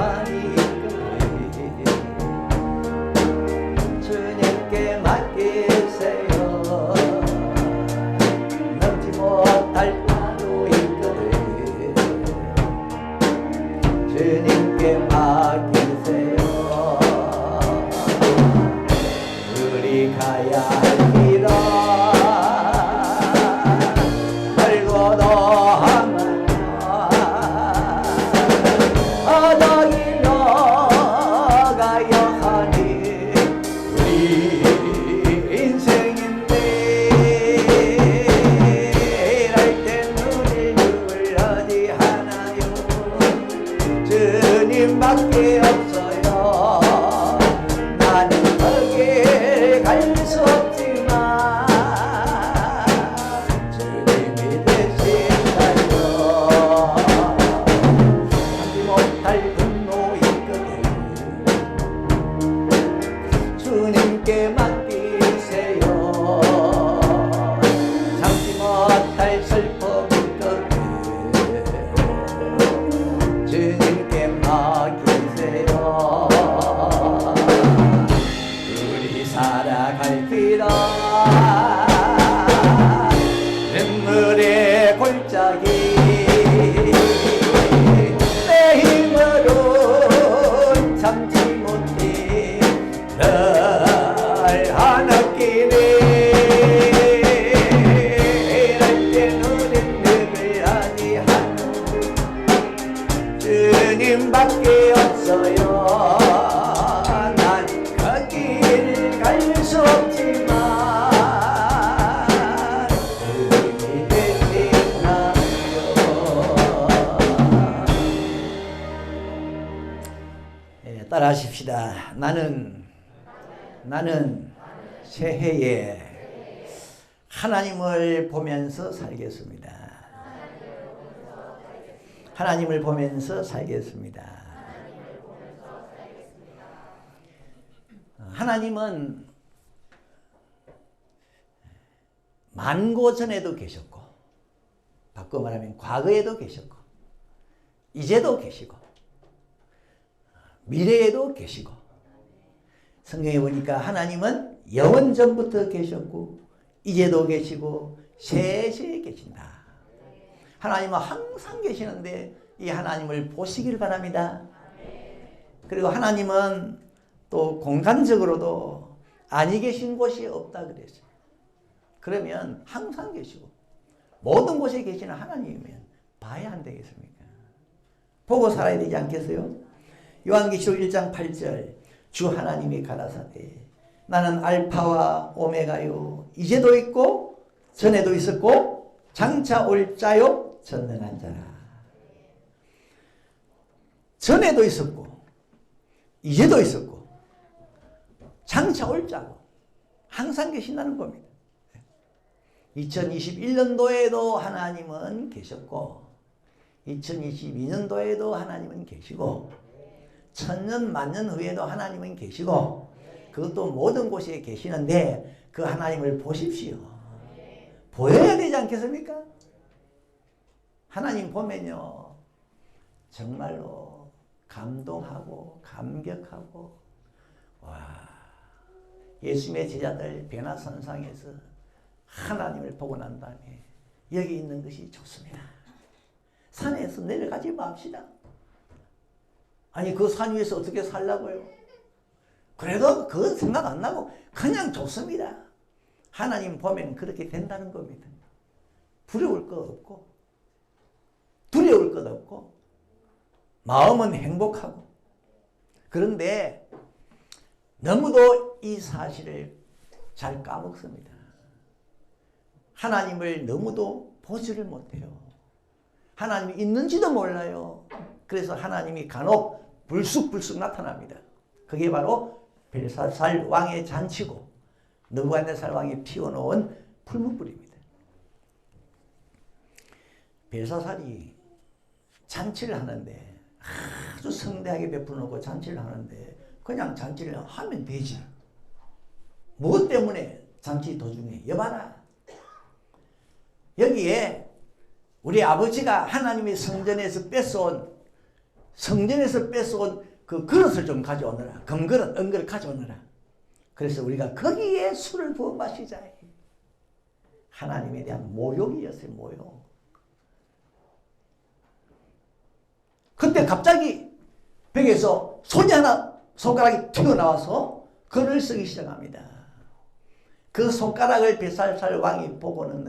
하니 주님께 맡기세요. 넘지 못할 바로 있거든 주님께 맡기세요. 우리 가야 할 길은 멀고도 험하나 어디로 가야 하니 우리 인생인데 이럴 때 눈을 어디 하나요. 주님밖에 없어요. 나는 거길 갈 수 없지만 주님이 되신다요. 참지 못할 분노 있거든 주님께 맡기세요. 참지 못할 슬픔 있거든 주님께 맡기세요. 우리 살아갈 길은 눈물의 골짜기 내 힘으로 참지 못해 널 안았기니 이럴 때 누리는 아니하는 주님밖에 없어요. 난 그 길 갈 수 없지만 주님이 되시나요. 따라 하십시다. 나는 새해에 하나님을 보면서 살겠습니다. 하나님을 보면서 살겠습니다. 하나님은 만고 전에도 계셨고, 바꿔 말하면 과거에도 계셨고, 이제도 계시고, 미래에도 계시고, 성경에 보니까 하나님은 영원 전부터 계셨고, 이제도 계시고, 세세에 계신다. 하나님은 항상 계시는데 이 하나님을 보시길 바랍니다. 그리고 하나님은 또 공간적으로도 아니 계신 곳이 없다 그랬어요. 그러면 항상 계시고 모든 곳에 계시는 하나님이면 봐야 안 되겠습니까? 보고 살아야 되지 않겠어요? 요한계시록 1장 8절 주 하나님이 가라사대 나는 알파와 오메가요 이제도 있고 전에도 있었고 장차 올 자요 전능한 자라. 전에도 있었고 이제도 있었고 장차 올 자고 항상 계신다는 겁니다. 2021년도에도 하나님은 계셨고 2022년도에도 하나님은 계시고 천년 만년 후에도 하나님은 계시고 그것도 모든 곳에 계시는데 그 하나님을 보십시오. 보여야 되지 않겠습니까? 하나님 보면요 정말로 감동하고 감격하고 와 예수님의 제자들 베나선상에서 하나님을 보고 난 다음에 여기 있는 것이 좋습니다. 산에서 내려가지 맙시다. 아니 그 산 위에서 어떻게 살라고요? 그래도 그 생각 안 나고 그냥 좋습니다. 하나님 보면 그렇게 된다는 겁니다. 부러울 것 없고 두려울 것 없고 마음은 행복하고 그런데 너무도 이 사실을 잘 까먹습니다. 하나님을 너무도 보지를 못해요. 하나님이 있는지도 몰라요. 그래서 하나님이 간혹 불쑥불쑥 나타납니다. 그게 바로 벨사살 왕의 잔치고 느부갓네살 왕이 피워놓은 풀무불입니다. 벨사살이 잔치를 하는데 아주 성대하게 베풀어놓고 잔치를 하는데 그냥 잔치를 하면 되지. 무엇 때문에 잔치 도중에 여봐라. 여기에 우리 아버지가 하나님의 성전에서 뺏어온 성전에서 뺏어온 그 그릇을 좀 가져오너라. 금그릇, 은그릇 가져오너라. 그래서 우리가 거기에 술을 부어 마시자. 하나님에 대한 모욕이었어요. 모욕. 그때 갑자기 벽에서 손이 하나 손가락이 튀어나와서 글을 쓰기 시작합니다. 그 손가락을 벳살살 왕이 보고는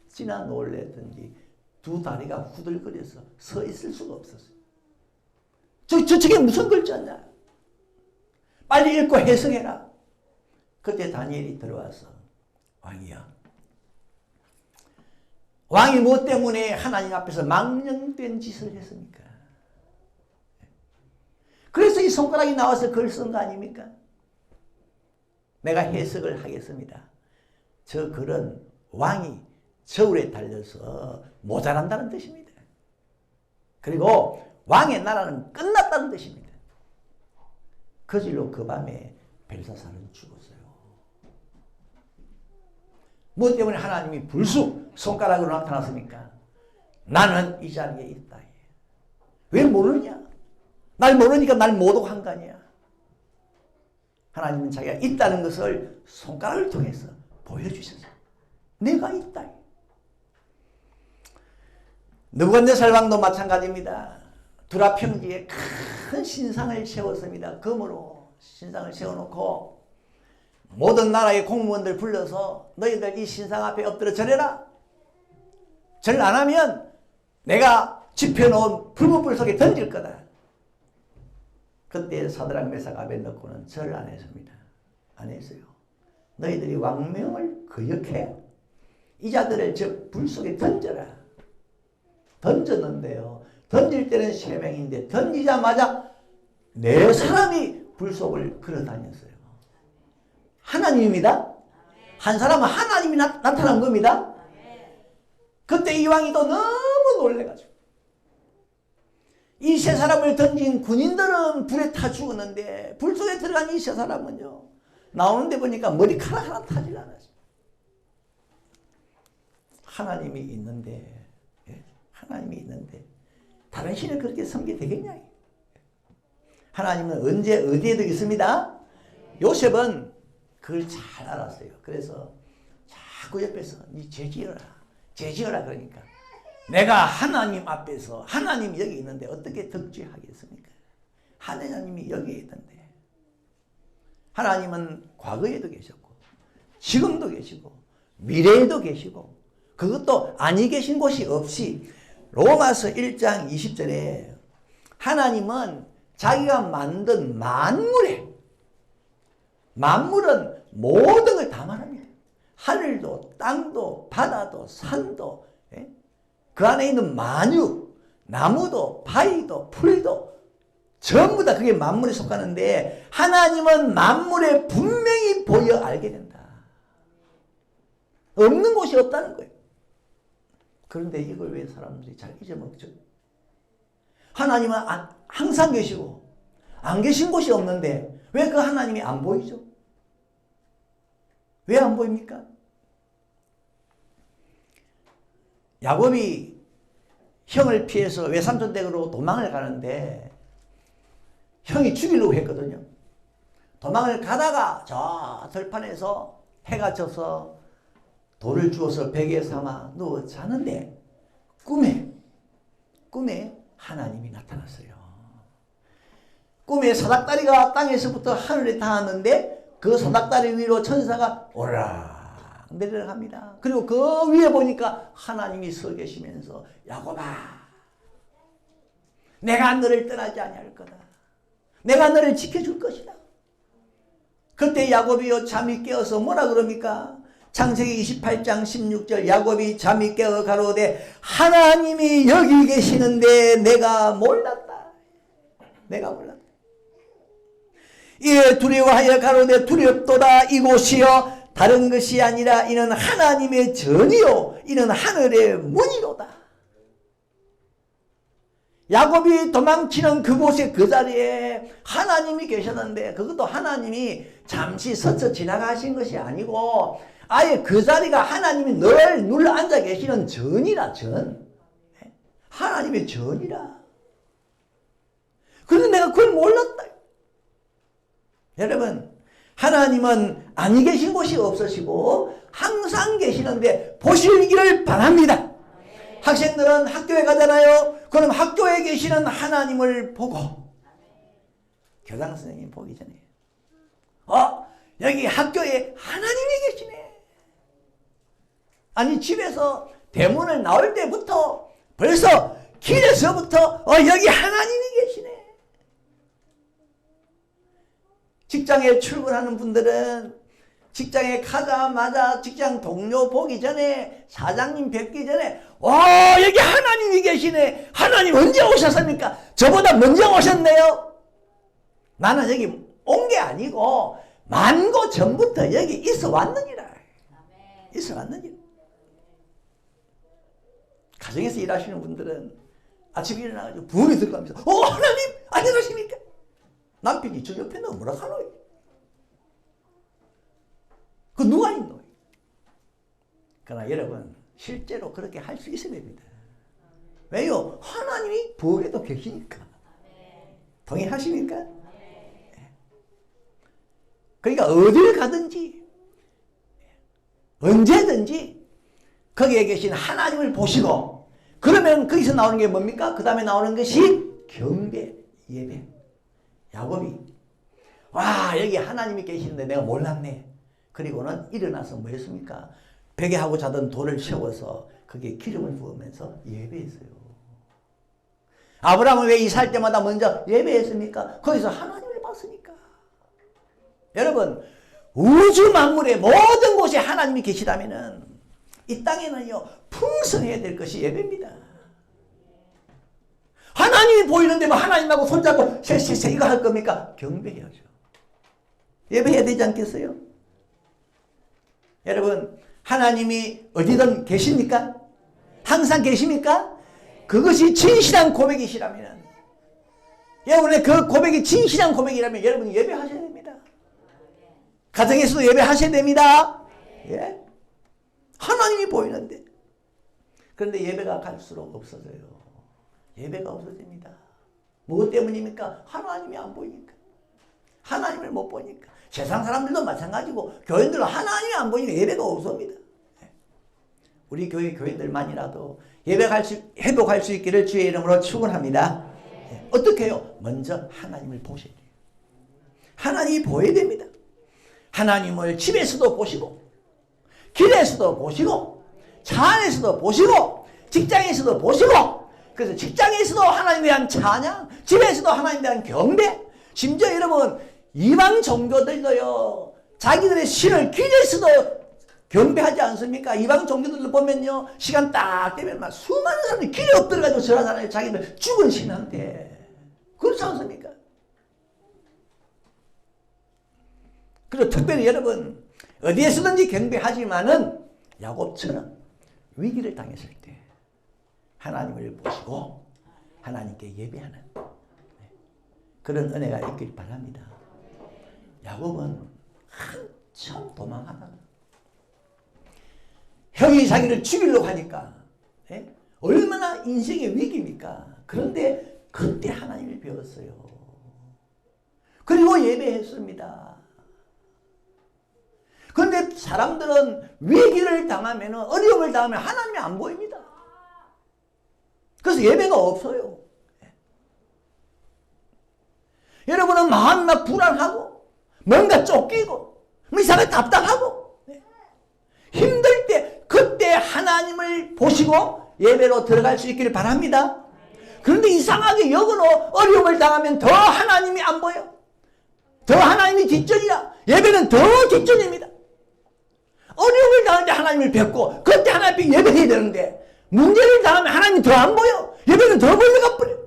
어찌나 놀랬던지 두 다리가 후들거려서 서 있을 수가 없었어요. 저게 무슨 글자냐? 빨리 읽고 해석해라. 그때 다니엘이 들어와서 왕이야. 왕이 무엇 때문에 하나님 앞에서 망령된 짓을 했습니까? 그래서 이 손가락이 나와서 글 쓴 거 아닙니까? 내가 해석을 하겠습니다. 저 글은 왕이 저울에 달려서 모자란다는 뜻입니다. 그리고 왕의 나라는 끝났다는 뜻입니다. 그 질로 그 밤에 벨사살은 죽었어요. 무엇 때문에 하나님이 불쑥 손가락으로 나타났습니까? 나는 이 자리에 있다. 왜 모르냐? 날 모르니까 날 모독한 거 아니야. 하나님은 자기가 있다는 것을 손가락을 통해서 보여주셨어요. 내가 있다. 느부갓네살 왕도 마찬가지입니다. 두라 평지에 큰 신상을 세웠습니다. 금으로 신상을 세워놓고 모든 나라의 공무원들 불러서 너희들 이 신상 앞에 엎드려 절해라. 절 안 하면 내가 지펴놓은 불문불 속에 던질 거다. 그때 사드락 메삭 아벳느고는 절 안 했습니다. 안 했어요. 너희들이 왕명을 거역해 이 자들을 저 불 속에 던져라. 던졌는데요. 던질 때는 3명인데 던지자마자 4사람이 불 속을 걸어다녔어요. 하나님입니다. 한 사람은 하나님이 나타난 겁니다. 그때 이 왕이 또 너무 놀래가지고 이 3사람을 던진 군인들은 불에 타 죽었는데 불 속에 들어간 이 3사람은요 나오는데 보니까 머리카락 하나 타질 않았어요. 하나님이 있는데 하나님이 있는데 다른 신을 그렇게 섬기게 되겠냐. 하나님은 언제 어디에도 있습니다. 요셉은 그걸 잘 알았어요. 그래서 자꾸 옆에서 니 죄지어라 죄지어라 그러니까 내가 하나님 앞에서 하나님이 여기 있는데 어떻게 덕죄하겠습니까? 하나님이 여기 있는데 하나님은 과거에도 계셨고 지금도 계시고 미래에도 계시고 그것도 아니 계신 곳이 없이 로마서 1장 20절에 하나님은 자기가 만든 만물은 모든 걸 다 말합니다. 하늘도 땅도 바다도 산도 그 안에 있는 만유 나무도 바위도 풀도 전부 다 그게 만물에 속하는데 하나님은 만물에 분명히 보여 알게 된다. 없는 곳이 없다는 거예요. 그런데 이걸 왜 사람들이 잘 잊어먹죠? 하나님은 항상 계시고 안 계신 곳이 없는데 왜 그 하나님이 안 보이죠? 왜 안 보입니까? 야곱이 형을 피해서 외삼촌 댁으로 도망을 가는데 형이 죽이려고 했거든요. 도망을 가다가 저 들판에서 해가 져서 돌을 주워서 베개 삼아 누워 자는데 꿈에 하나님이 나타났어요. 꿈에 사닥다리가 땅에서부터 하늘에 닿았는데 그 사닥다리 위로 천사가 오르락 내려갑니다. 그리고 그 위에 보니까 하나님이 서 계시면서 야곱아 내가 너를 떠나지 아니할 거다. 내가 너를 지켜줄 것이다. 그때 야곱이요 잠이 깨어서 뭐라 그럽니까? 창세기 28장 16절 야곱이 잠이 깨어 가로되 하나님이 여기 계시는데 내가 몰랐다. 내가 몰랐다. 이에 두려워하여 가로되 두렵도다. 이곳이여 다른 것이 아니라 이는 하나님의 전이요 이는 하늘의 문이로다. 야곱이 도망치는 그곳에 그 자리에 하나님이 계셨는데 그것도 하나님이 잠시 스쳐 지나가신 것이 아니고 아예 그 자리가 하나님이 늘 눌러 앉아 계시는 전이라 전. 하나님의 전이라. 그런데 내가 그걸 몰랐다. 여러분, 하나님은 안 계신 곳이 없으시고 항상 계시는데 보시기를 바랍니다. 학생들은 학교에 가잖아요. 그럼 학교에 계시는 하나님을 보고, 교장 선생님 보기 전에 여기 학교에 하나님이 계시네. 아니 집에서 대문을 나올 때부터 벌써 길에서부터 여기 하나님이 계시네. 직장에 출근하는 분들은 직장에 가자마자 직장 동료 보기 전에, 사장님 뵙기 전에 여기 하나님이 계시네. 하나님 언제 오셨습니까? 저보다 먼저 오셨네요. 나는 여기 온 게 아니고 만고 전부터 여기 있어 왔느니라. 있어 왔느니라. 가정에서 일하시는 분들은 아침에 일어나가지고 부엌에 들어가면서 하나님 안녕하십니까? 남편이 저 옆에 너 뭐라 하노? 그 누가 있노? 그러나 여러분 실제로 그렇게 할 수 있어야 됩니다. 왜요? 하나님이 부엌에도 계시니까. 동의하십니까? 그러니까 어딜 가든지 언제든지 거기에 계신 하나님을 보시고, 그러면 거기서 나오는 게 뭡니까? 그 다음에 나오는 것이 경배, 예배. 야곱이 여기 하나님이 계시는데 내가 몰랐네. 그리고는 일어나서 뭐 했습니까? 베개하고 자던 돌을 세워서 거기에 기름을 부으면서 예배했어요. 아브라함은 왜 이사할 때마다 먼저 예배했습니까? 거기서 하나님을 봤으니까. 여러분, 우주 만물의 모든 곳에 하나님이 계시다면은 이 땅에는요 풍성해야 될 것이 예배입니다. 하나님이 보이는데 뭐 하나님하고 손잡고 쎄쎄쎄 이거 할 겁니까? 경배해야죠. 예배해야 되지 않겠어요? 여러분, 하나님이 어디든 계십니까? 항상 계십니까? 그것이 진실한 고백이시라면, 여러분의 그 고백이 진실한 고백이라면 여러분이 예배하셔야 됩니다. 가정에서도 예배하셔야 됩니다. 예? 하나님이 보이는데. 그런데 예배가 갈수록 없어져요. 예배가 없어집니다. 무엇 때문입니까? 하나님이 안 보이니까. 하나님을 못 보니까. 세상 사람들도 마찬가지고 교인들은 하나님이 안 보이니까 예배가 없습니다. 우리 교회 교인들만이라도 회복할 수 있기를 주의 이름으로 축원합니다. 어떻게 해요? 먼저 하나님을 보셔야 돼요. 하나님이 보여야 됩니다. 하나님을 집에서도 보시고, 길에서도 보시고, 차 안에서도 보시고, 직장에서도 보시고, 그래서 직장에서도 하나님에 대한 찬양, 집에서도 하나님에 대한 경배, 심지어 여러분 이방 종교들도요 자기들의 신을 길에서도 경배하지 않습니까? 이방 종교들도 보면요 시간 딱 되면 막 수많은 사람들이 길에 엎드려가지고 절하잖아요. 자기들 죽은 신한테. 그렇지 않습니까? 그리고 특별히 여러분 어디에서든지 경배하지만은 야곱처럼 위기를 당했을 때 하나님을 보시고 하나님께 예배하는 그런 은혜가 있길 바랍니다. 야곱은 한참 도망하다가 형이 자기를 죽이려고 하니까 얼마나 인생의 위기입니까? 그런데 그때 하나님을 배웠어요. 그리고 예배했습니다. 그런데 사람들은 위기를 당하면, 어려움을 당하면 하나님이 안 보입니다. 그래서 예배가 없어요. 여러분은 마음이 막 불안하고 뭔가 쫓기고 이상하게 답답하고 힘들 때 그때 하나님을 보시고 예배로 들어갈 수 있기를 바랍니다. 그런데 이상하게 역으로 어려움을 당하면 더 하나님이 안 보여. 더 하나님이 뒷전이야. 예배는 더 뒷전입니다. 어려움을 당할 때 하나님을 뵙고 그때 하나님 예배해야 되는데 문제를 당하면 하나님이 더 안 보여. 예배는 더 멀리가 버려.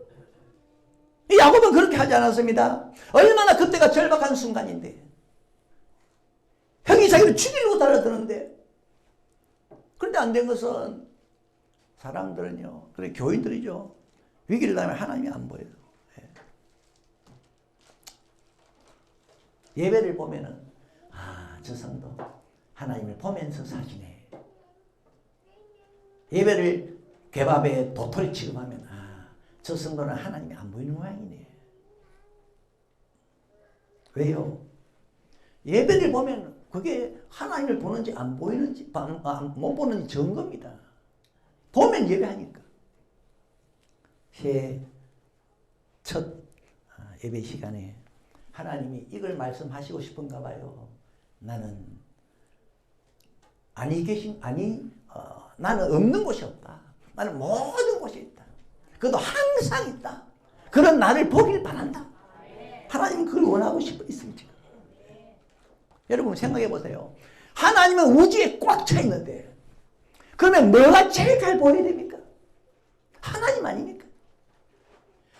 야곱은 그렇게 하지 않았습니다. 얼마나 그때가 절박한 순간인데 형이 자기를 죽이려고 달려드는데, 그런데 안 된 것은 사람들은요, 그래 교인들이죠, 위기를 당하면 하나님이 안 보여요. 예배를 보면은 저 성도 하나님을 보면서 사시네. 예배를 개밥에 도토리 취급하면 저 성도는 하나님이 안 보이는 모양이네. 왜요? 예배를 보면 그게 하나님을 보는지 안 보이는지 못 보는지 점검이다. 보면 예배하니까. 새해 첫 예배 시간에 하나님이 이걸 말씀하시고 싶은가 봐요. 나는 나는 없는 곳이 없다. 나는 모든 곳이 있다. 그것도 항상 있다. 그런 나를 보길 바란다. 하나님은 그걸 원하고 있습니다. 여러분 생각해 보세요. 하나님은 우주에 꽉 차 있는데 그러면 뭐가 제일 잘 보여야 됩니까? 하나님 아닙니까?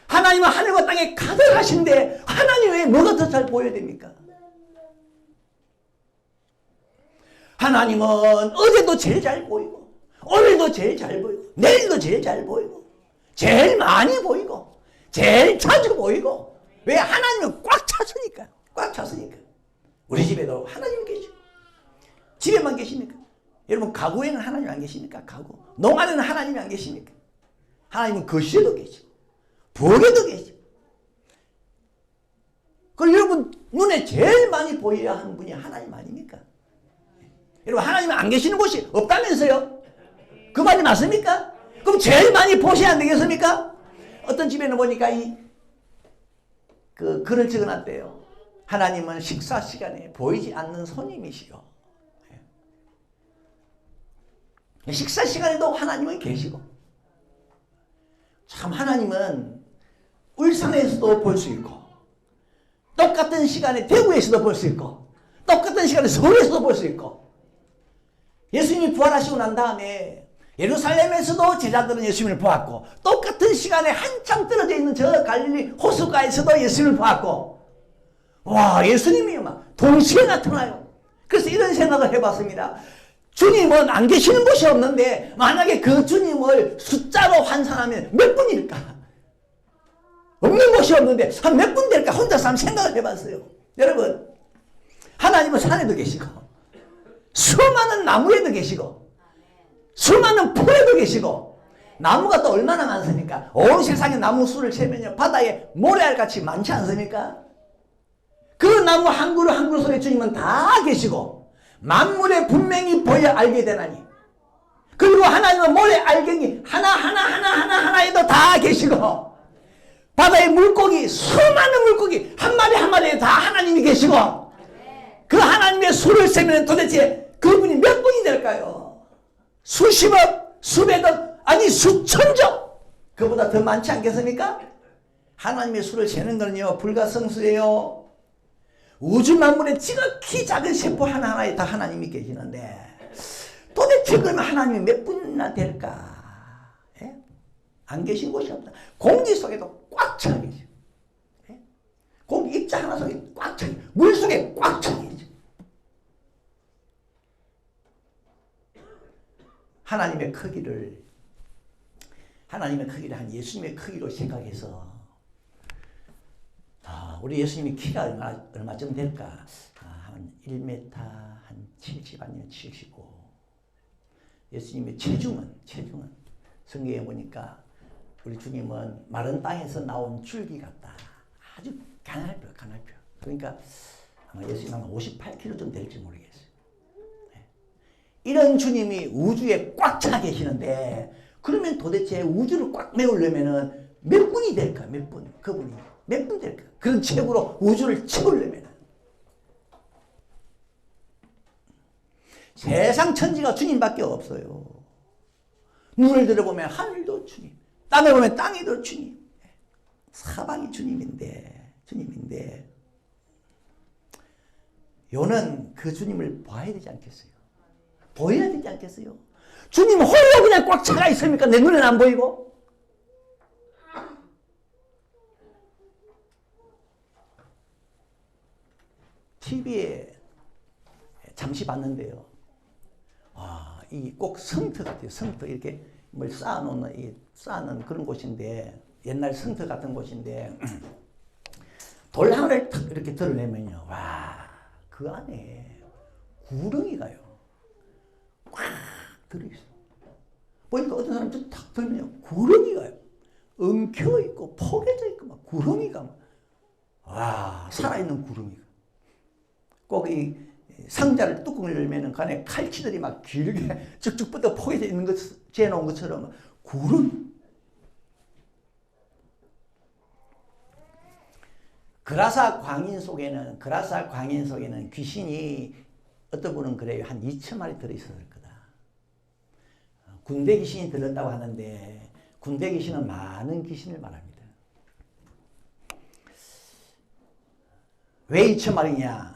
하나님은 하늘과 땅에 가득하신데 하나님 외에 뭐가 더 잘 보여야 됩니까? 하나님은 어제도 제일 잘 보이고 오늘도 제일 잘 보이고 내일도 제일 잘 보이고 제일 많이 보이고 제일 자주 보이고 왜? 하나님은 꽉 찼으니까요. 꽉 찼으니까. 우리 집에도 하나님이 계시고 집에만 계십니까? 여러분 가구에는 하나님 안 계십니까? 가구. 농안에는 하나님이 안 계십니까? 하나님은 거실에도 계시고 부엌에도 계시고 그리고 여러분 눈에 제일 많이 보여야 하는 분이 하나님 아닙니까? 여러분 하나님은 안 계시는 곳이 없다면서요? 그 말이 맞습니까? 그럼 제일 많이 보셔야 안 되겠습니까? 어떤 집에는 보니까 글을 적어놨대요. 하나님은 식사 시간에 보이지 않는 손님이시요. 식사 시간에도 하나님은 계시고 참 하나님은 울산에서도 볼 수 있고 똑같은 시간에 대구에서도 볼 수 있고 똑같은 시간에 서울에서도 볼 수 있고 예수님이 부활하시고 난 다음에 예루살렘에서도 제자들은 예수님을 보았고 똑같은 시간에 한참 떨어져 있는 저 갈릴리 호숫가에서도 예수님을 보았고 와 예수님이 막 동시에 나타나요. 그래서 이런 생각을 해봤습니다. 주님은 안 계시는 곳이 없는데 만약에 그 주님을 숫자로 환산하면 몇 분일까? 없는 곳이 없는데 한 몇 분 될까? 혼자서 한번 생각을 해봤어요. 여러분 하나님은 산에도 계시고 수많은 나무에도 계시고 수많은 풀에도 계시고 나무가 또 얼마나 많습니까? 온 세상에 나무 수를 세면요 바다에 모래알같이 많지 않습니까? 그 나무 한 그루 한 그루 속에 주님은 다 계시고 만물에 분명히 보여 알게 되나니 그리고 하나님은 모래 알갱이 하나에도 다 계시고 바다의 물고기 수많은 물고기 한 마리 한 마리에 다 하나님이 계시고 그 하나님의 수를 세면 도대체 그분이 몇 분이 될까요? 수십억 수백억 아니 수천조 그보다 더 많지 않겠습니까? 하나님의 수를 세는 거는요 불가성수예요. 우주 만물의 지극히 작은 세포 하나하나에 다 하나님이 계시는데 도대체 그러면 하나님이 몇 분이나 될까? 예? 안 계신 곳이 없다. 공기 속에도 꽉 차 계셔. 예? 공기 입자 하나 속에 꽉 차 계셔. 물 속에 꽉 차 계셔. 하나님의 크기를 한 예수님의 크기로 생각해서 우리 예수님이 키가 얼마쯤 될까? 한 1m 한 70 아니면 75. 예수님의 체중은 성경에 보니까 우리 주님은 마른 땅에서 나온 줄기 같다. 아주 가냘표. 그러니까 아마 예수님 한 58kg 좀 될지 모르겠어요. 이런 주님이 우주에 꽉 차 계시는데 그러면 도대체 우주를 꽉 메우려면 몇 분이 될까? 몇 분? 그분이 몇 분 될까? 그런 체구로 우주를 채우려면 세상 천지가 주님밖에 없어요. 눈을 들어보면 하늘도 주님, 땅을 보면 땅이도 주님, 사방이 주님인데 요는 그 주님을 봐야 되지 않겠어요? 보여야 되지 않겠어요? 주님 홀로 그냥 꽉 차가 있습니까? 내 눈에는 안 보이고? TV에 잠시 봤는데요. 이 꼭 성터 같아요. 성터 이렇게 뭘 쌓아놓는 그런 곳인데 옛날 성터 같은 곳인데 돌 하나를 탁 이렇게 드러내면요. 와, 그 안에 구렁이가요. 꽉 들어있어. 보니까 어떤 사람 탁 들면요. 구렁이가요. 엉켜 있고 포개져 있고 막 구렁이가 막. 와, 살아있는 구렁이가. 꼭 이 상자를 뚜껑을 열면은 그 안에 칼치들이 막 길게 쭉쭉 뻗어 포개져 있는 것, 재놓은 것처럼 굴은 그라사 광인 속에는 귀신이 어떤 분은 그래요. 한 2천 마리 들어있었을 거다. 군대 귀신이 들었다고 하는데 군대 귀신은 많은 귀신을 말합니다. 왜 2천 마리냐?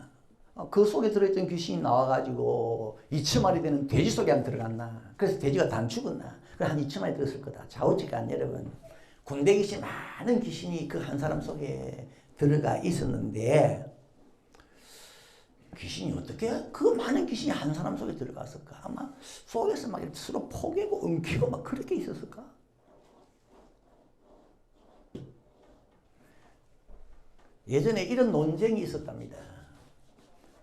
그 속에 들어있던 귀신이 나와가지고 2천 마리 되는 돼지 속에 안 들어갔나? 그래서 돼지가 다 죽었나? 그래 한 2천 마리 들었을 거다. 좌우지간 여러분. 군대 귀신 많은 귀신이 그 한 사람 속에 들어가 있었는데 귀신이 어떻게 그 많은 귀신이 한 사람 속에 들어갔을까? 아마 속에서 막 서로 포개고 엉키고 막 그렇게 있었을까? 예전에 이런 논쟁이 있었답니다.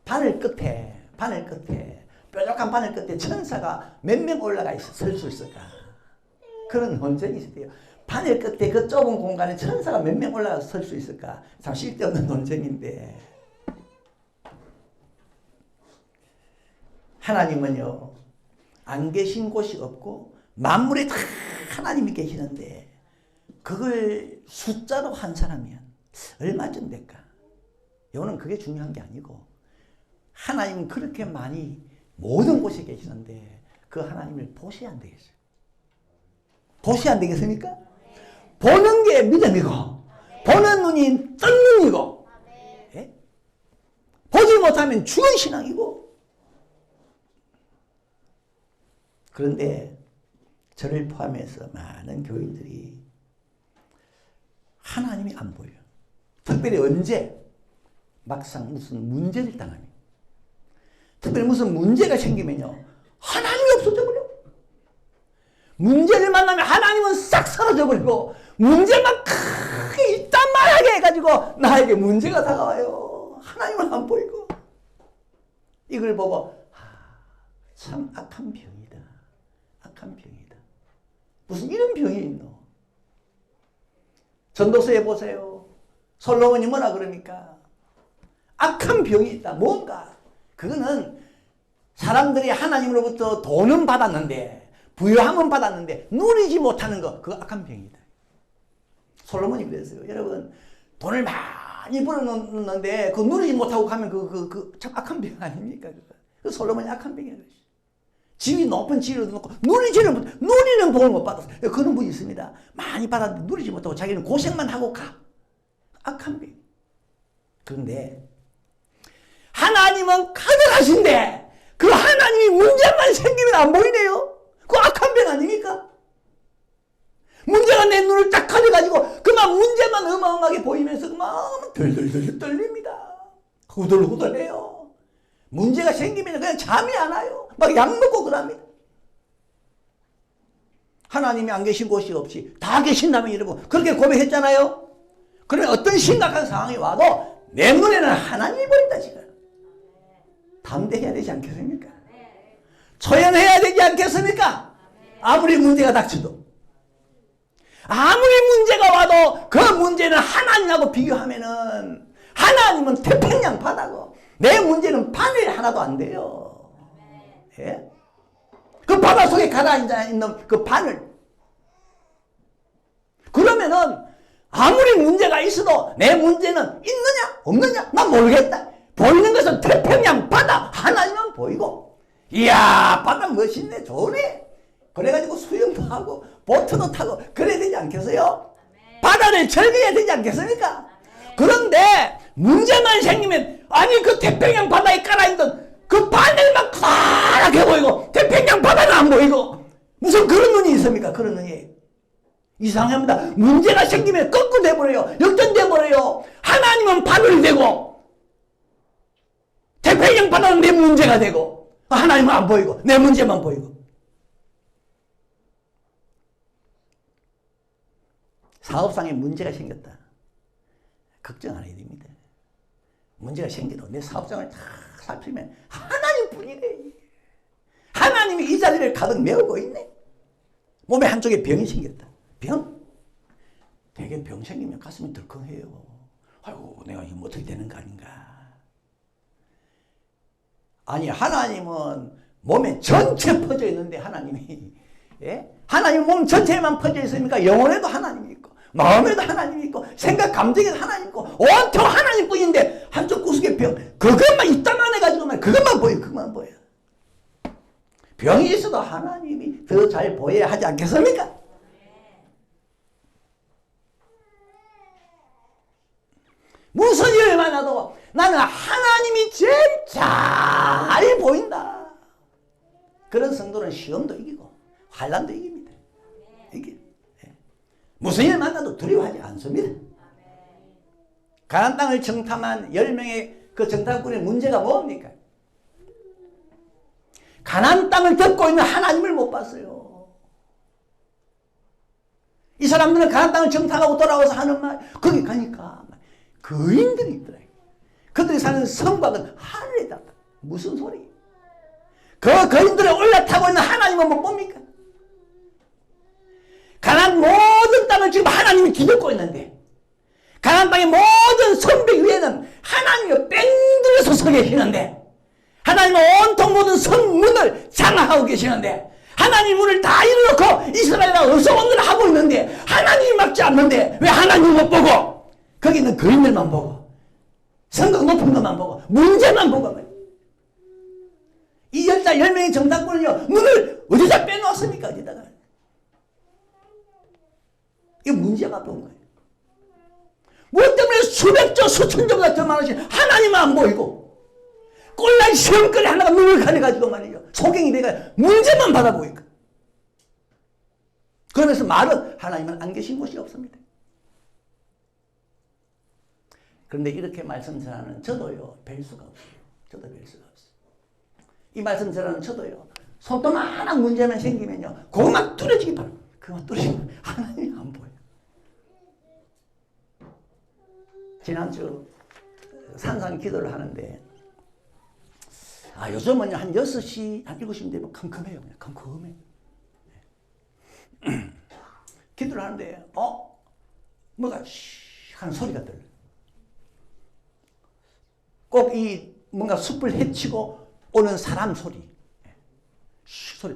바늘 끝에 뾰족한 바늘 끝에 천사가 몇 명 올라가 설 수 있을까? 그런 논쟁이 있었대요. 바늘 끝에 그 좁은 공간에 천사가 몇 명 올라가 설 수 있을까? 참 쓸데없는 논쟁인데 하나님은요 안 계신 곳이 없고 만물에 다 하나님이 계시는데 그걸 숫자로 환산하면 얼마쯤 될까? 이거는 그게 중요한 게 아니고 하나님은 그렇게 많이 모든 곳에 계시는데 그 하나님을 보셔야 안 되겠어요? 보셔야 안 되겠습니까? 보는 게 믿음이고 보는 눈이 뜬 눈이고 예? 보지 못하면 죽은 신앙이고 그런데 저를 포함해서 많은 교인들이 하나님이 안 보여요. 특별히 언제? 막상 무슨 문제를 당하면 특별히 무슨 문제가 생기면요 하나님이 없어져 버려. 문제를 만나면 하나님은 싹 사라져 버리고 문제만 크게 있단 말하게 해가지고 나에게 문제가 다가와요. 하나님은 안 보이고 이걸 보고 참 악한 병이다. 악한 병이다. 무슨 이런 병이 있노? 전도서에 보세요. 솔로몬이 뭐라 그러니까 악한 병이 있다. 뭔가 그거는 사람들이 하나님으로부터 돈은 받았는데 부유함은 받았는데 누리지 못하는 거 그거 악한 병이다. 솔로몬이 그랬어요. 여러분 돈을 많이 벌어놓는데 그거 누리지 못하고 가면 참 악한 병 아닙니까? 그 솔로몬이 악한 병이라고 했어요. 지위 높은 지위를 놓고 누리는 복을 못 받았어요. 그런 분이 있습니다. 많이 받았는데 누리지 못하고 자기는 고생만 하고 가. 악한 병. 그런데 하나님은 가득하신데 그 하나님이 문제만 생기면 안 보이네요. 그 악한 병 아닙니까? 문제가 내 눈을 딱 가려가지고 그만 문제만 어마어마하게 보이면서 마음은 덜덜덜 떨립니다. 후들후들해요. 문제가 생기면 그냥 잠이 안 와요. 막 약 먹고 그럽니다. 하나님이 안 계신 곳이 없이 다 계신다면 여러분 그렇게 고백했잖아요. 그러면 어떤 심각한 상황이 와도 내 눈에는 하나님이 보인다 지금. 담대해야 되지 않겠습니까? 초연해야 되지 않겠습니까? 아무리 문제가 닥쳐도 아무리 문제가 와도 그 문제는 하나님하고 비교하면은 하나님은 태평양 바다고 내 문제는 바늘 하나도 안 돼요. 예? 그 바다 속에 가라앉아 있는 그 바늘 그러면은 아무리 문제가 있어도 내 문제는 있느냐 없느냐 난 모르겠다. 보이는 것은 태평양 바다 하나님은 보이고 이야 바다 멋있네 좋네. 그래가지고 수영도 하고 보트도 타고 그래야 되지 않겠어요? 바다를 즐겨야 되지 않겠습니까? 그런데 문제만 생기면 아니 그 태평양 바다에 깔아있던 그 바늘만 커렇게 보이고 태평양 바다는 안 보이고 무슨 그런 눈이 있습니까? 그런 눈이 이상합니다. 문제가 생기면 거꾸로 돼버려요. 역전돼버려요. 하나님은 바늘이 되고 태평양 바다는 내 문제가 되고 하나님은 안 보이고 내 문제만 보이고 사업상에 문제가 생겼다. 걱정 안 해야 됩니다. 문제가 생겨도 내 사업장을 다 살피면 하나님뿐이네. 하나님이 이 자리를 가득 메우고 있네. 몸에 한쪽에 병이 생겼다. 병? 되게 병 생기면 가슴이 덜컹해요. 아이고 내가 이거 어떻게 되는 거 아닌가. 아니 하나님은 몸에 전체 퍼져 있는데 하나님이 예? 하나님 몸 전체에만 퍼져 있습니까? 영혼에도 하나님이 있고 마음에도 하나님이 있고 생각 감정에도 하나님이 있고 온통 하나님뿐인데 한쪽 구석에 병 그것만 있다만 해가지고만 그것만 보여 그것만 보여. 병이 있어도 하나님이 더 잘 보여야 하지 않겠습니까? 무슨 일을 만나도 나는 하나님이 제일 잘 보인다. 그런 성도는 시험도 이기고 환난도 이깁니다. 이게 무슨 일 만나도 두려워하지 않습니다. 가나안 땅을 정탐한 10명의 그 정탐꾼의 문제가 뭡니까? 가나안 땅을 덮고 있는 하나님을 못 봤어요. 이 사람들은 가나안 땅을 정탐하고 돌아와서 하는 말, 거기 가니까 거인들이 있더라. 그들이 사는 성곽은 하늘에 닿다. 무슨 소리? 그 거인들에 올라타고 있는 하나님은 못 봅니까? 가나안 모든 땅을 지금 하나님이 뒤덮고 있는데 가나안 땅의 모든 성벽 위에는 하나님이 뺑들어서 서 계시는데 하나님은 온통 모든 성문을 장악하고 계시는데 하나님 문을 다 열어놓고 이스라엘아 어서 오너라 하고 있는데 하나님이 막지 않는데 왜 하나님을 못 보고 거기 있는 거인들만 보고 성곽 높은 것만 보고 문제만 보고 이 10명의 정탐꾼은요 문을 어디다 빼놓았습니까? 어디다가 이 문제가 본 거예요. 무엇 때문에 수백조 수천조보다 더 많으신 하나님은 안 보이고 꼴난 시험거리 하나가 눈을 가려가지고 말이죠. 소경이 돼가 문제만 바라보니까. 그러면서 말은 하나님은 안 계신 곳이 없습니다. 그런데 이렇게 말씀 전하는 저도요 뵐 수가 없어요. 저도 뵐 수가 없어요. 이 말씀 전하는 저도요 손톱만한 문제만 생기면요 그것만 뚫어지기 바랍니다. 그것만 뚫어지면 하나님이 안 보여요. 지난주 산상 기도를 하는데 요즘은 한 6시, 한 7시면 되면 컴컴해요. 그냥 컴컴해. 기도를 하는데 뭐가 하는 소리가 들려요. 꼭 이 뭔가 숲을 헤치고 오는 사람 소리. 소리.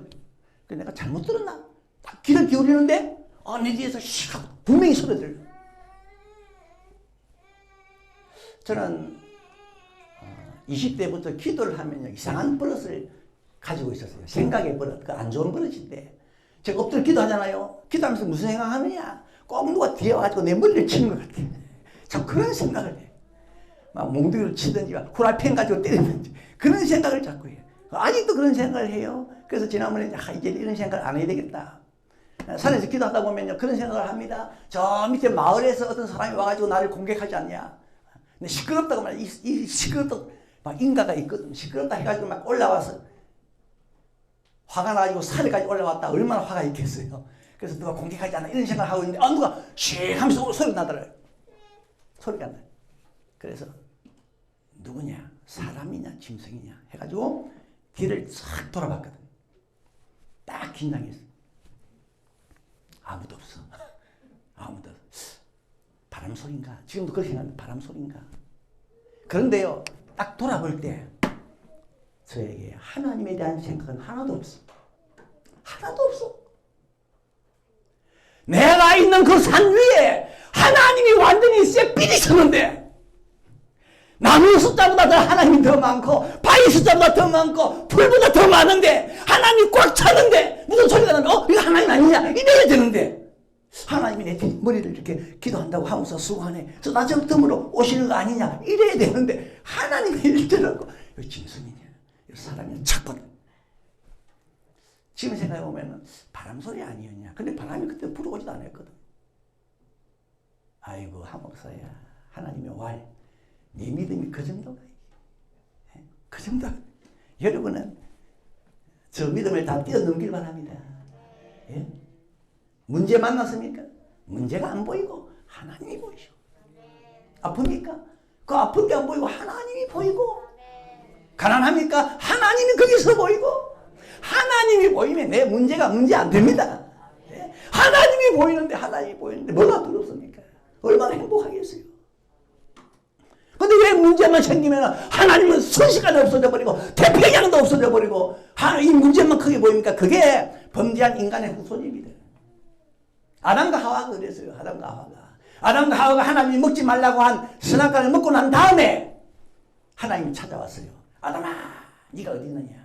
그래서 내가 잘못 들었나? 딱 귀를 기울이는데 내 뒤에서 분명히 소리 들려요. 저는 20대부터 기도를 하면요 이상한 버릇을 가지고 있었어요. 생각의 버릇, 그 안 좋은 버릇인데 제가 엎드려 기도하잖아요. 기도하면서 무슨 생각하느냐? 꼭 누가 뒤에 와가지고 내 머리를 치는 것 같아. 참 그런 생각을 해. 막 몽둥이를 치든지 후라이팬 가지고 때리든지 그런 생각을 자꾸 해요. 아직도 그런 생각을 해요. 그래서 지난번에 이제 이런 생각을 안 해야 되겠다. 산에서 기도하다 보면요 그런 생각을 합니다. 저 밑에 마을에서 어떤 사람이 와가지고 나를 공격하지 않냐. 근데 시끄럽다고 말이야. 이 시끄럽다. 막 인가가 있거든. 시끄럽다 해가지고 막 올라와서 화가 나가지고 산에까지 올라왔다. 얼마나 화가 있겠어요. 그래서 누가 공격하지 않나 이런 생각을 하고 있는데 누가 씩 하면서 소리가 나더라고요. 소리가 나요. 그래서 누구냐? 사람이냐? 짐승이냐? 해가지고 뒤를 싹 돌아봤거든. 딱 긴장했어. 아무도 없어. 아무도 없어. 바람 소리인가? 지금도 그렇게 생각하는데 바람 소리인가? 그런데요, 딱 돌아볼 때 저에게 하나님에 대한 생각은 하나도 없어. 하나도 없어. 내가 있는 그 산 위에 하나님이 완전히 쌔삐리 섰는데 나무 숫자보다 더 하나님이 더 많고 바위 숫자보다 더 많고 풀보다 더 많은데 하나님이 꽉 찼는데 무슨 소리가 나면 이거 하나님 아니냐 이래야 되는데 하나님이 내 머리를 이렇게 기도한다고 하면서 수고하네. 나 저 덤으로 오시는 거 아니냐 이래야 되는데 하나님이 이러더라고. 이거 짐승이냐 이거 사람이냐 착받아. 지금 생각해보면 바람소리 아니었냐. 근데 바람이 그때 불어오지도 않았거든. 아이고 하목사야 하나님의 왈 네 믿음이 그 정도가 그 정도. 여러분은 저 믿음을 다 뛰어넘길 바랍니다. 예? 문제 만났습니까? 문제가 안 보이고 하나님이 보이셔. 아픕니까? 그 아픈 게 안 보이고 하나님이 보이고 가난합니까? 하나님이 거기서 보이고 하나님이 보이면 내 문제가 문제 안 됩니다. 예? 하나님이 보이는데 뭐가 두렵습니까? 얼마나 행복하겠어요. 근데 왜 문제만 생기면 하나님은 순식간에 없어져 버리고 태평양도 없어져 버리고 이 문제만 크게 보입니까? 그게 범죄한 인간의 후손입니다. 아담과 하와가 그랬어요. 아담과 하와가 하나님이 먹지 말라고 한 선악과를 먹고 난 다음에 하나님이 찾아왔어요. 아담아, 네가 어디 있느냐?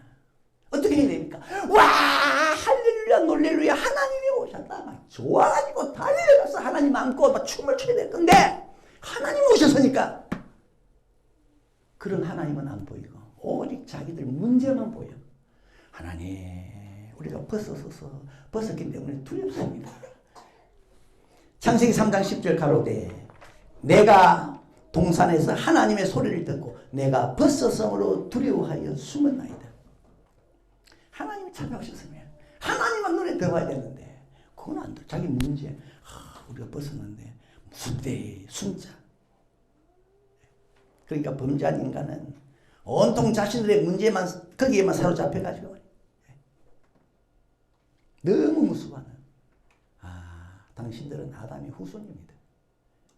어떻게 해야 됩니까? 와, 할렐루야, 놀렐루야, 하나님이 오셨다. 막 좋아가지고 달려가서 하나님 안고 막 춤을 춰야 될 건데 하나님이 오셨으니까 그런 하나님은 안 보이고 오직 자기들 문제만 보여. 하나님, 우리가 벗었기 때문에 두렵습니다. 창세기 3장 10절 가로되 내가 동산에서 하나님의 소리를 듣고 내가 벗었으므로 두려워하여 숨었나이다. 하나님이 찾아오셨으면 하나님만 눈에 들어가야 되는데 그건 안 돼. 자기 문제, 우리가 벗었는데 무슨 데 숨자. 그러니까 범죄한 인간은 온통 자신들의 문제만 거기에만 사로잡혀가지고 너무 무수하는 당신들은 아담의 후손입니다.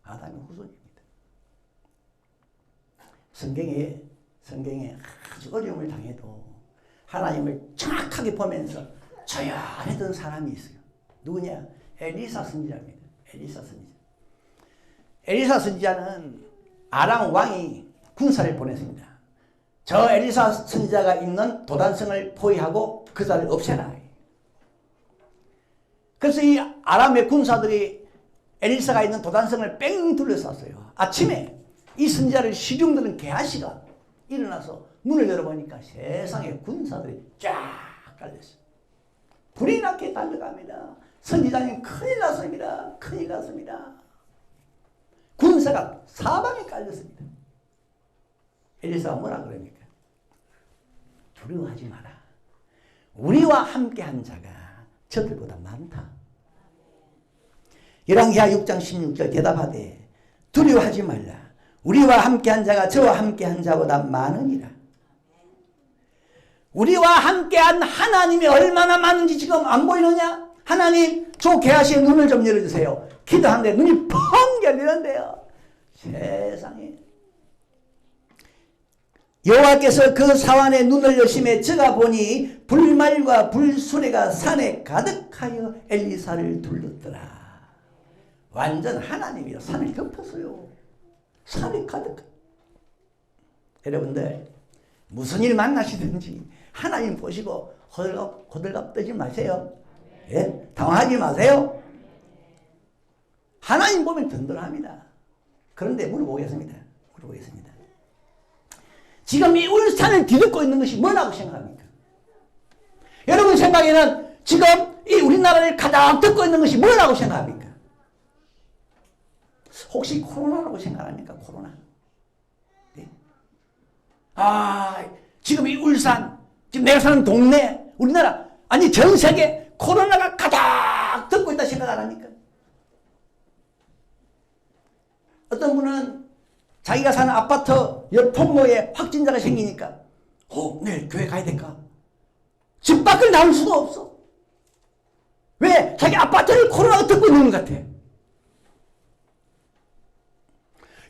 아담의 후손입니다. 성경에 아주 어려움을 당해도 하나님을 정확하게 보면서 조용했던 사람이 있어요. 누구냐? 엘리사 선지자입니다. 엘리사 선지자는 아람 왕이 군사를 보냈습니다. 저 엘리사 선지자가 있는 도단성을 포위하고 그 자를 없애라. 그래서 이 아람의 군사들이 엘리사가 있는 도단성을 뺑 둘러쌌어요. 아침에 이 선지자를 시중드는 게하시가 일어나서 문을 열어보니까 세상에 군사들이 쫙 깔렸어요. 불이 나게 달려갑니다. 선지자님 큰일 났습니다. 군사가 사방에 깔렸습니다. 엘리사가 뭐라 그럽니까? 두려워하지 마라. 우리와 함께한 자가 저들보다 많다. 열왕기하 6장 16절 대답하되 두려워하지 말라. 우리와 함께한 자가 저와 함께한 자보다 많으니라. 우리와 함께한 하나님이 얼마나 많은지 지금 안 보이느냐? 하나님, 저 게하시의 눈을 좀 열어주세요. 기도하는데 눈이 펑 열리는데요. 세상에. 여호와께서 그 사환의 눈을 여심해 저가 보니 불말과 불수레가 산에 가득하여 엘리사를 둘렀더라. 완전 하나님이 산을 덮었어요. 산이 가득. 여러분들 무슨 일 만나시든지 하나님 보시고 호들갑 떠지 마세요. 예? 당황하지 마세요. 하나님 보면 든든합니다. 그런데 물어보겠습니다. 지금 이 울산을 뒤덮고 있는 것이 뭐라고 생각합니까? 여러분 생각에는 지금 이 우리나라를 가장 덮고 있는 것이 뭐라고 생각합니까? 혹시 코로나라고 생각합니까? 코로나. 네? 지금 이 울산, 지금 내가 사는 동네, 우리나라, 아니 전 세계 코로나가 가득 덮고 있다 생각 안 합니까? 어떤 분은 자기가 사는 아파트 옆 통로에 확진자가 생기니까 내일 교회 가야 될까? 집 밖을 나올 수가 없어. 왜? 자기 아파트를 코로나가 덮고 있는 것 같아.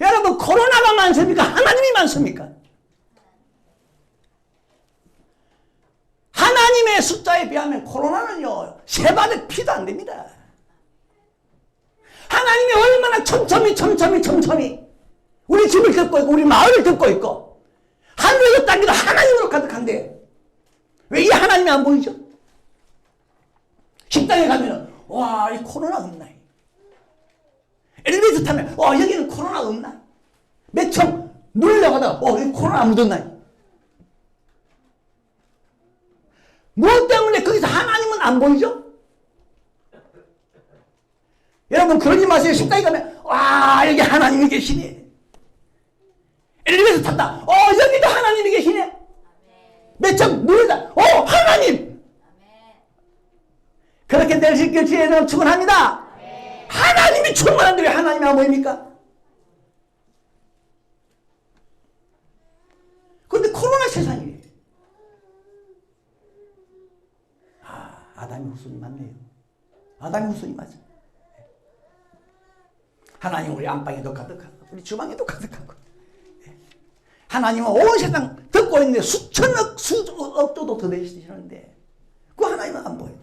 여러분 코로나가 많습니까? 하나님이 많습니까? 하나님의 숫자에 비하면 코로나는요 세바득 피도 안 됩니다. 하나님이 얼마나 촘촘히 우리 집을 덮고 있고 우리 마을을 덮고 있고 하늘에도 땅에도 하나님으로 가득한데 왜 이 하나님이 안 보이죠? 식당에 가면은 와, 이 코로나 없나? 엘리베이터 타면 여기는 코로나 없나? 몇 층 누르려고 하다가 여기 코로나 안 묻었나? 무엇 때문에 거기서 하나님은 안 보이죠? 여러분 그러지 마세요. 식당에 가면 여기 하나님이 계시네. 엘리베이터 탔다. 여기도 하나님이 계시네. 몇 층 누르다. 하나님. 그렇게 내실 결지에는 충분합니다. 하나님이 충분한데 왜 하나님이 안 보입니까? 그런데 코로나 세상이에요. 아담의 후손이 맞네요. 아담의 후손이 맞아. 하나님 우리 안방에도 가득하고 우리 주방에도 가득하고 하나님은 온 세상 듣고 있는데 수천억 수억조도 더 되시는데 그 하나님은 안 보여요.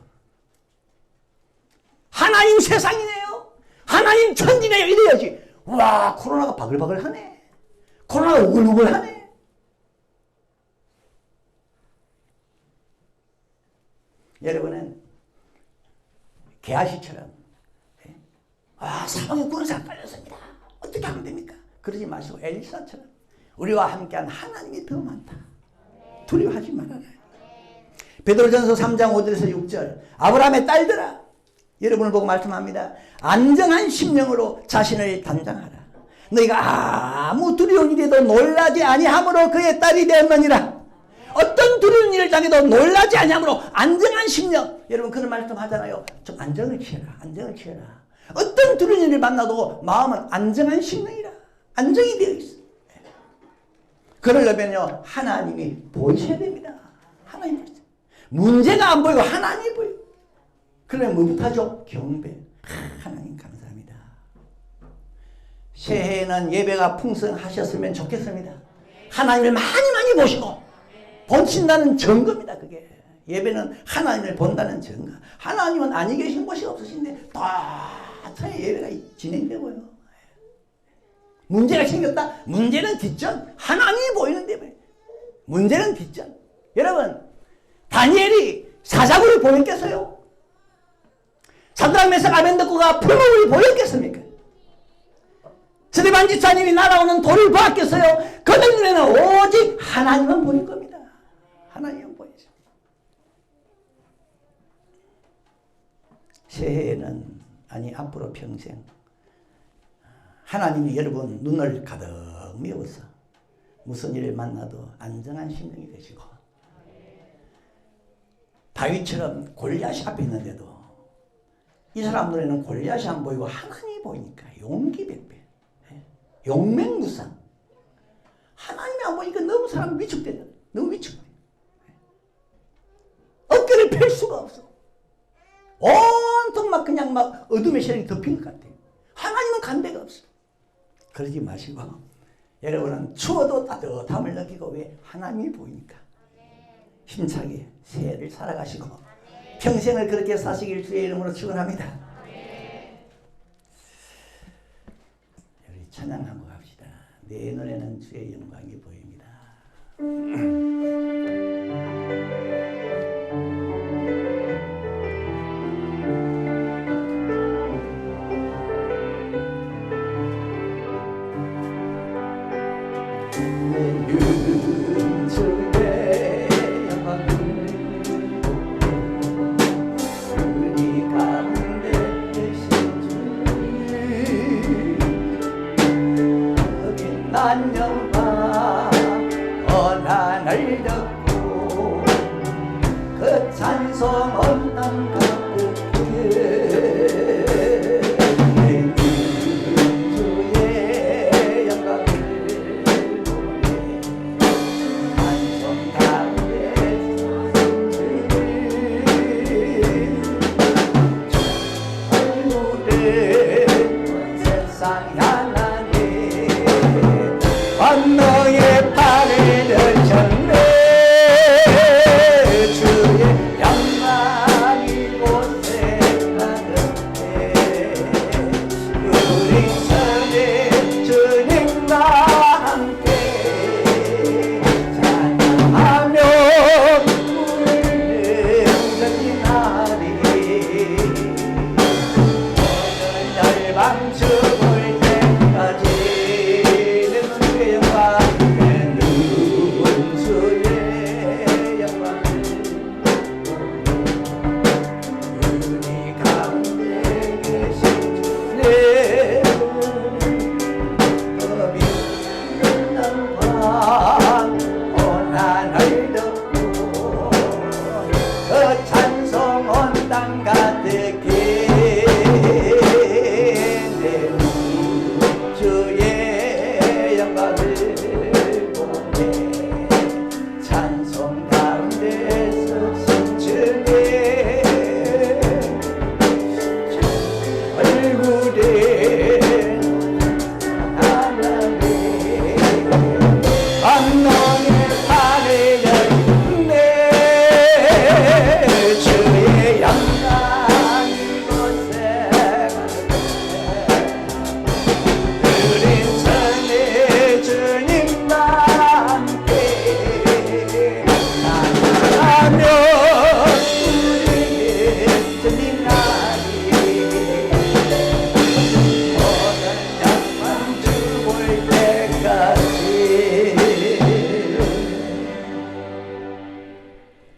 하나님 세상이네요. 하나님 천지네요. 이래야지. 와, 코로나가 바글바글하네. 코로나가 우글우글하네. 여러분은 게하시처럼 사방에 군사가 깔렸습니다. 어떻게 하면 됩니까? 그러지 마시고 엘리사처럼 우리와 함께한 하나님이 더 많다. 두려워하지 말아라. 베드로전서 3장 5절에서 6절 아브라함의 딸들아 여러분을 보고 말씀합니다. 안정한 심령으로 자신을 단장하라. 너희가 아무 두려운 일에도 놀라지 아니함으로 그의 딸이 되었느니라. 어떤 두려운 일을 당해도 놀라지 아니함으로 안정한 심령. 여러분 그런 말씀 하잖아요. 좀 안정을 취해라. 안정을 취해라. 어떤 두려운 일을 만나도 마음은 안정한 심령이라. 안정이 되어 있어. 그러려면요 하나님이 보이셔야 됩니다. 하나님 보이세요. 문제가 안 보이고 하나님이 보여. 그러면 뭐부터 하죠? 경배. 하나님 감사합니다. 새해에는 예배가 풍성하셨으면 좋겠습니다. 하나님을 많이 보시고 보신다는 증거입니다. 그게 예배는 하나님을 본다는 증거. 하나님은 아니 계신 곳이 없으신데 다 예배가 진행되고요. 문제가 생겼다. 문제는 뒷전. 하나님이 보이는데 문제는 뒷전. 여러분 다니엘이 사자굴을 보였겠어요? 사드락 메삭 아벤느고가 풀무불이 보였겠습니까? 스데반 지사님이 날아오는 돌을 보았겠어요? 그들 눈에는 오직 하나님만 보일 겁니다. 하나님만 보이죠. 새해에는 아니 앞으로 평생 하나님이 여러분 눈을 가득 메워서 무슨 일을 만나도 안정한 심령이 되시고 다윗처럼 골리앗이 앞에 있는데도 이 사람 눈에는 골리앗이 안 보이고 하나님이 보이니까 용기 백배 용맹무상 하나님이 안 보니까 너무 사람 위축되잖아. 너무 위축돼. 어깨를 펼 수가 없어. 온통 그냥 어둠의 세력이 덮인 것 같아. 하나님은 간 데가 없어. 그러지 마시고 여러분은 추워도 따뜻함을 느끼고 왜 하나님이 보이니까 힘차게 새해를 살아가시고 평생을 그렇게 사시길 주의 이름으로 축원합니다. 우리 찬양하고 갑시다. 내 눈에는 주의 영광이 보입니다. 안녕과 언한을 듣고 그 찬송 온땅 가득해 내 주의 영광을 보내 찬송 가운데 얼굴은 세상 너의 팔을 들쳤네 주의 영광이 곳에 가득해 우리 선의 주님과 함께 찬양하며 우리는 전진하리 오늘 열방 죽을 때까지 아